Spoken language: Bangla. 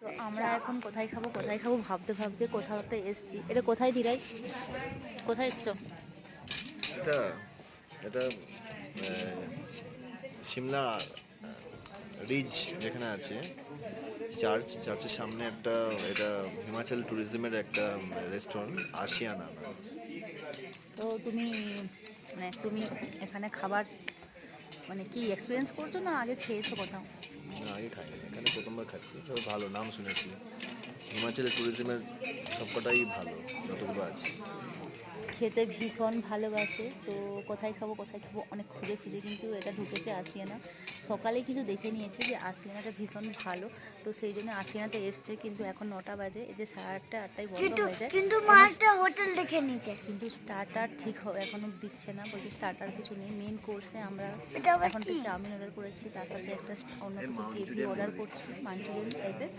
তো আমরা এখন কোথায় খাবো ভাবতে ভাবতে কোথাও একটা এসছি। এটা কোথায় ধীরাজ, কোথায় এসছো? এটা এটা সিমলা রিজ যেখানে আছে চার্চের সামনে একটা, এটা হিমাচল ট্যুরিজমের একটা রেস্টুরেন্ট, আশিয়ানা। তো তুমি এখানে খাবার কি এক্সপিরিয়েন্স করছো না আগে খেয়েছো কোথাও? না, আগে খাইনি, এখানে প্রথমবার খাচ্ছি। তবে ভালো, নাম শুনেছি। হিমাচলের ট্যুরিজমের সবকটাই ভালো যতগুলো আছে। খেতে ভীষণ ভালোবাসে। তো কোথায় খাবো অনেক খুঁজে খুঁজে কিন্তু এটা ঢুকেছে আশিয়ানা। সকালে কিন্তু দেখে নিয়েছে যে আশিয়ানাটা ভীষণ ভালো, তো সেই জন্য আশিয়ানাতে এসছে। কিন্তু এখন 9টা বাজে, এদের 8:30 9টায় বন্ধ হয়ে যায়। কিন্তু মাছটা হোটেল দেখে নিচে, কিন্তু স্টার্টার ঠিক এখনও দিচ্ছে না, বলছে স্টার্টার কিছু নেই। মেন কোর্সে আমরা এটা আবার এখন কি? চাউমিন অর্ডার করেছি, তার সাথে একটা অন্য এর কিছু কেপি মাঞ্চুরিয়ান অর্ডার বলে করছি, মাঞ্চুরিয়ান টাইপের।